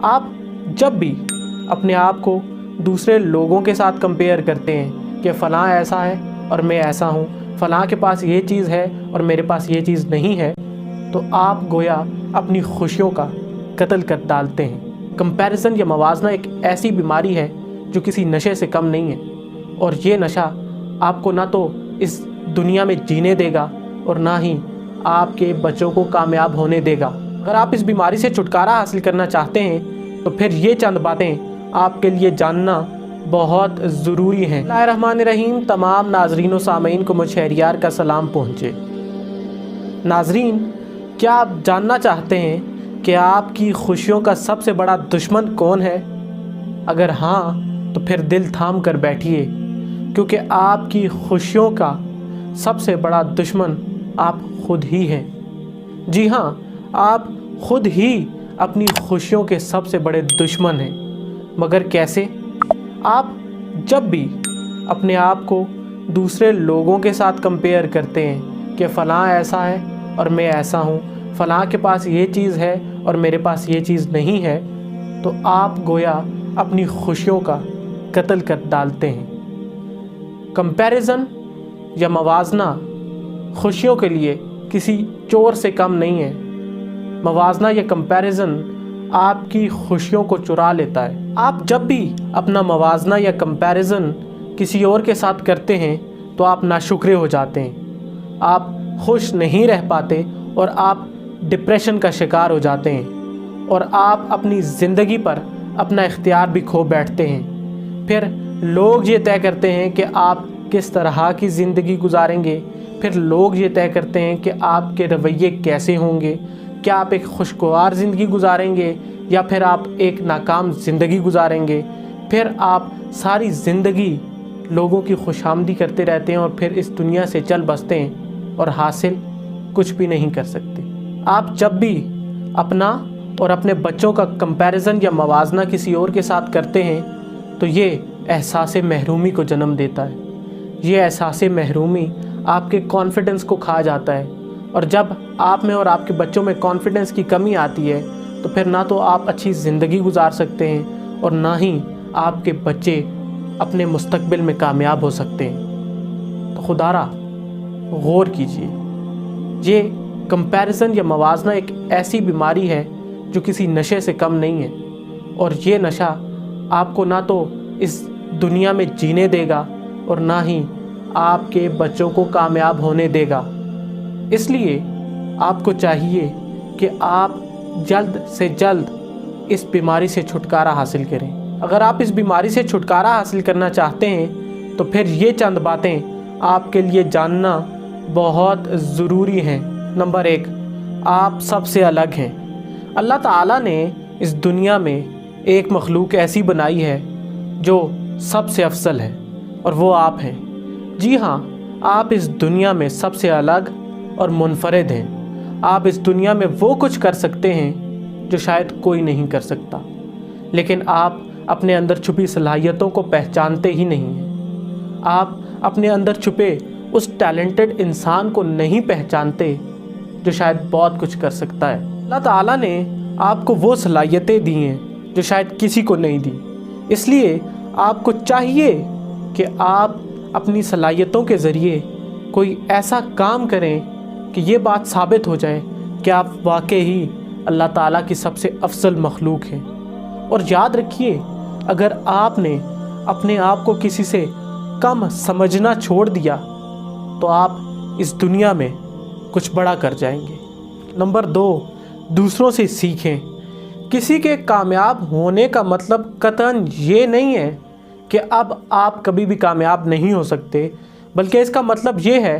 आप जब भी अपने आप को दूसरे लोगों के साथ कंपेयर करते हैं कि फ़लाँ ऐसा है और मैं ऐसा हूँ, फ़लाँ के पास ये चीज़ है और मेरे पास ये चीज़ नहीं है, तो आप गोया अपनी खुशियों का कत्ल कर डालते हैं। कंपैरिजन या मवाजना एक ऐसी बीमारी है जो किसी नशे से कम नहीं है, और ये नशा आपको ना तो इस दुनिया में जीने देगा और ना ही आपके बच्चों को कामयाब होने देगा। अगर आप इस बीमारी से छुटकारा हासिल करना चाहते हैं तो फिर ये चंद बातें आपके लिए जानना बहुत ज़रूरी है। बिस्मिल्लाहिर्रहमानिर्रहीम। तमाम नाजरीन व सामीन को मुझ शहरियार का सलाम पहुँचे। नाजरीन, क्या आप जानना चाहते हैं कि आपकी खुशियों का सबसे बड़ा दुश्मन कौन है? अगर हाँ तो फिर दिल थाम कर बैठिए, क्योंकि आपकी खुशियों का सबसे बड़ा दुश्मन आप खुद ही हैं। जी हाँ, आप खुद ही अपनी खुशियों के सबसे बड़े दुश्मन हैं। मगर कैसे? आप जब भी अपने आप को दूसरे लोगों के साथ कंपेयर करते हैं कि फ़लाँ ऐसा है और मैं ऐसा हूँ, फ़लाँ के पास ये चीज़ है और मेरे पास ये चीज़ नहीं है, तो आप गोया अपनी खुशियों का कत्ल कर डालते हैं। कंपैरिजन या मवाजना खुशियों के लिए किसी चोर से कम नहीं है। मवाजना या कंपैरिजन आपकी खुशियों को चुरा लेता है। आप जब भी अपना मवाजना या कंपैरिजन किसी और के साथ करते हैं तो आप नाशुक्रे हो जाते हैं, आप खुश नहीं रह पाते और आप डिप्रेशन का शिकार हो जाते हैं, और आप अपनी ज़िंदगी पर अपना इख्तियार भी खो बैठते हैं। फिर लोग ये तय करते हैं कि आप किस तरह की ज़िंदगी गुजारेंगे, फिर लोग ये तय करते हैं कि आपके रवैये कैसे होंगे, क्या आप एक खुशगवार ज़िंदगी गुजारेंगे या फिर आप एक नाकाम ज़िंदगी गुजारेंगे। फिर आप सारी ज़िंदगी लोगों की खुशामदी करते रहते हैं और फिर इस दुनिया से चल बसते हैं और हासिल कुछ भी नहीं कर सकते। आप जब भी अपना और अपने बच्चों का कंपैरिजन या मवाजना किसी और के साथ करते हैं तो ये एहसास महरूमी को जन्म देता है। ये एहसास महरूमी आपके कॉन्फिडेंस को खा जाता है, और जब आप में और आपके बच्चों में कॉन्फिडेंस की कमी आती है तो फिर ना तो आप अच्छी ज़िंदगी गुजार सकते हैं और ना ही आपके बच्चे अपने मुस्तकबिल में कामयाब हो सकते हैं। तो खुदारा गौर कीजिए, ये कंपैरिजन या मवाजना एक ऐसी बीमारी है जो किसी नशे से कम नहीं है, और ये नशा आपको ना तो इस दुनिया में जीने देगा और ना ही आपके बच्चों को कामयाब होने देगा। इसलिए आपको चाहिए कि आप जल्द से जल्द इस बीमारी से छुटकारा हासिल करें। अगर आप इस बीमारी से छुटकारा हासिल करना चाहते हैं तो फिर ये चंद बातें आपके लिए जानना बहुत ज़रूरी हैं। नंबर 1, आप सबसे अलग हैं। अल्लाह ताला ने इस दुनिया में एक मखलूक ऐसी बनाई है जो सबसे अफजल है, और वो आप हैं। जी हाँ, आप इस दुनिया में सबसे अलग और मुनफरिद हैं। आप इस दुनिया में वो कुछ कर सकते हैं जो शायद कोई नहीं कर सकता, लेकिन आप अपने अंदर छुपी सलाहियतों को पहचानते ही नहीं हैं। आप अपने अंदर छुपे उस टैलेंटेड इंसान को नहीं पहचानते जो शायद बहुत कुछ कर सकता है। अल्लाह ताला ने आपको वो सलाहियतें दी हैं जो शायद किसी को नहीं दी। इसलिए आपको चाहिए कि आप अपनी सलाहियतों के ज़रिए कोई ऐसा काम करें कि ये बात साबित हो जाए कि आप वाकई ही अल्लाह ताला की सबसे अफजल मखलूक हैं। और याद रखिए, अगर आपने अपने आप को किसी से कम समझना छोड़ दिया तो आप इस दुनिया में कुछ बड़ा कर जाएंगे। नंबर 2, दूसरों से सीखें। किसी के कामयाब होने का मतलब कतई ये नहीं है कि अब आप कभी भी कामयाब नहीं हो सकते, बल्कि इसका मतलब ये है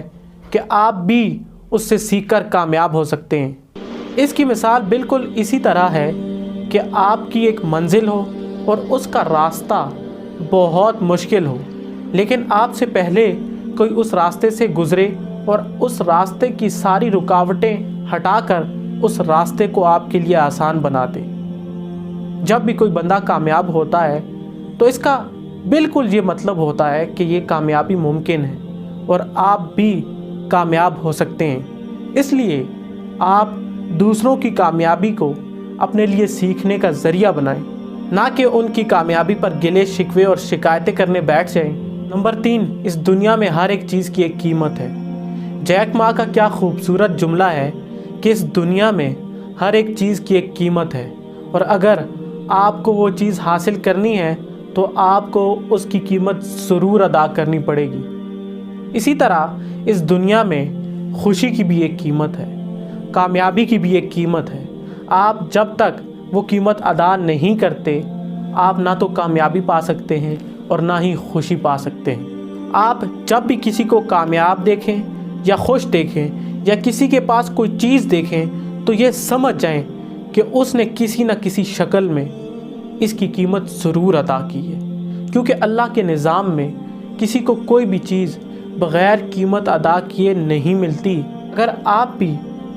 कि आप भी उससे सीखकर कामयाब हो सकते हैं। इसकी मिसाल बिल्कुल इसी तरह है कि आपकी एक मंजिल हो और उसका रास्ता बहुत मुश्किल हो, लेकिन आपसे पहले कोई उस रास्ते से गुज़रे और उस रास्ते की सारी रुकावटें हटाकर उस रास्ते को आपके लिए आसान बना दे। जब भी कोई बंदा कामयाब होता है तो इसका बिल्कुल ये मतलब होता है कि ये कामयाबी मुमकिन है और आप भी कामयाब हो सकते हैं। इसलिए आप दूसरों की कामयाबी को अपने लिए सीखने का ज़रिया बनाएं, ना कि उनकी कामयाबी पर गिले शिकवे और शिकायतें करने बैठ जाएं। नंबर 3, इस दुनिया में हर एक चीज़ की एक कीमत है। जैक मा का क्या खूबसूरत जुमला है कि इस दुनिया में हर एक चीज़ की एक कीमत है, और अगर आपको वो चीज़ हासिल करनी है तो आपको उसकी कीमत ज़रूर अदा करनी पड़ेगी। इसी तरह इस दुनिया में खुशी की भी एक कीमत है, कामयाबी की भी एक कीमत है। आप जब तक वो कीमत अदा नहीं करते, आप ना तो कामयाबी पा सकते हैं और ना ही खुशी पा सकते हैं। आप जब भी किसी को कामयाब देखें या खुश देखें या किसी के पास कोई चीज़ देखें तो ये समझ जाएं कि उसने किसी न किसी शक्ल में इसकी कीमत ज़रूर अदा की है, क्योंकि अल्लाह के निज़ाम में किसी को कोई भी चीज़ बग़ैर कीमत अदा किए नहीं मिलती। अगर आप भी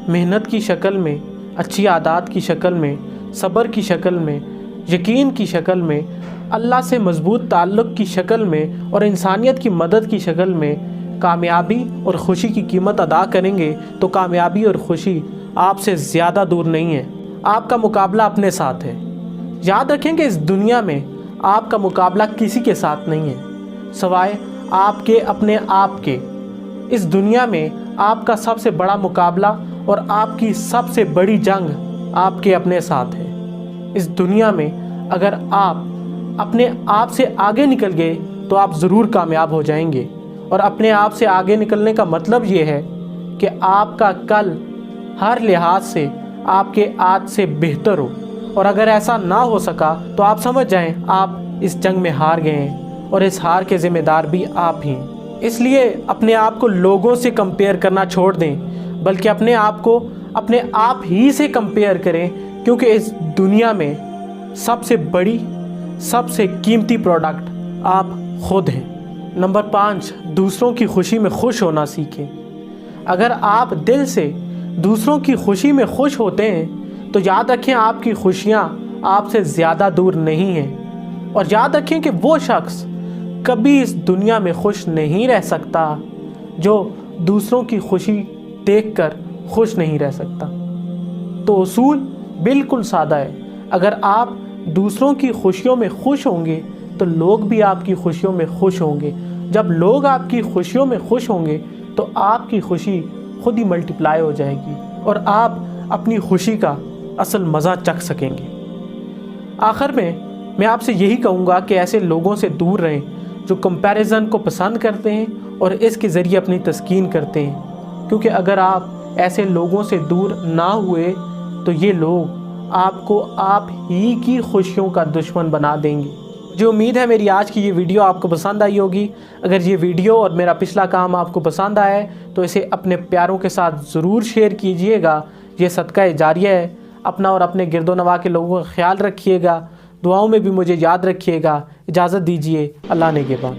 मेहनत की शक्ल में, अच्छी आदत की शक्ल में, सब्र की शक्ल में, यकीन की शक्ल में, अल्लाह से मज़बूत ताल्लुक़ की शक्ल में और इंसानियत की मदद की शक्ल में कामयाबी और खुशी की कीमत अदा करेंगे तो कामयाबी और खुशी आपसे ज़्यादा दूर नहीं है। आपका मुकाबला अपने साथ है। याद रखें कि इस दुनिया में आपका मुकाबला किसी के साथ नहीं है सवाए आपके अपने आप के। इस दुनिया में आपका सबसे बड़ा मुकाबला और आपकी सबसे बड़ी जंग आपके अपने साथ है। इस दुनिया में अगर आप अपने आप से आगे निकल गए तो आप ज़रूर कामयाब हो जाएंगे, और अपने आप से आगे निकलने का मतलब ये है कि आपका कल हर लिहाज से आपके आज से बेहतर हो, और अगर ऐसा ना हो सका तो आप समझ जाएं आप इस जंग में हार गए हैं, और इस हार के ज़िम्मेदार भी आप ही। इसलिए अपने आप को लोगों से कंपेयर करना छोड़ दें, बल्कि अपने आप को अपने आप ही से कंपेयर करें, क्योंकि इस दुनिया में सबसे बड़ी, सबसे कीमती प्रोडक्ट आप खुद हैं। नंबर 5, दूसरों की खुशी में खुश होना सीखें। अगर आप दिल से दूसरों की खुशी में खुश होते हैं तो याद रखें आपकी खुशियाँ आपसे ज़्यादा दूर नहीं हैं, और याद रखें कि वो शख्स कभी इस दुनिया में खुश नहीं रह सकता जो दूसरों की खुशी देखकर खुश नहीं रह सकता। तो उसूल बिल्कुल सादा है, अगर आप दूसरों की खुशियों में खुश होंगे तो लोग भी आपकी खुशियों में खुश होंगे। जब लोग आपकी खुशियों में खुश होंगे तो आपकी खुशी खुद ही मल्टीप्लाई हो जाएगी और आप अपनी खुशी का असल मज़ा चख सकेंगे। आखिर में मैं आपसे यही कहूँगा कि ऐसे लोगों से दूर रहें जो कंपैरिजन को पसंद करते हैं और इसके ज़रिए अपनी तस्कीन करते हैं, क्योंकि अगर आप ऐसे लोगों से दूर ना हुए तो ये लोग आपको आप ही की खुशियों का दुश्मन बना देंगे। जो उम्मीद है मेरी आज की ये वीडियो आपको पसंद आई होगी। अगर ये वीडियो और मेरा पिछला काम आपको पसंद आया है तो इसे अपने प्यारों के साथ ज़रूर शेयर कीजिएगा। ये सदका जारिया है। अपना और अपने गिरदोनवा के लोगों का ख्याल रखिएगा, दुआओं में भी मुझे याद रखिएगा। इजाज़त दीजिए, अल्लाह नेगेबान।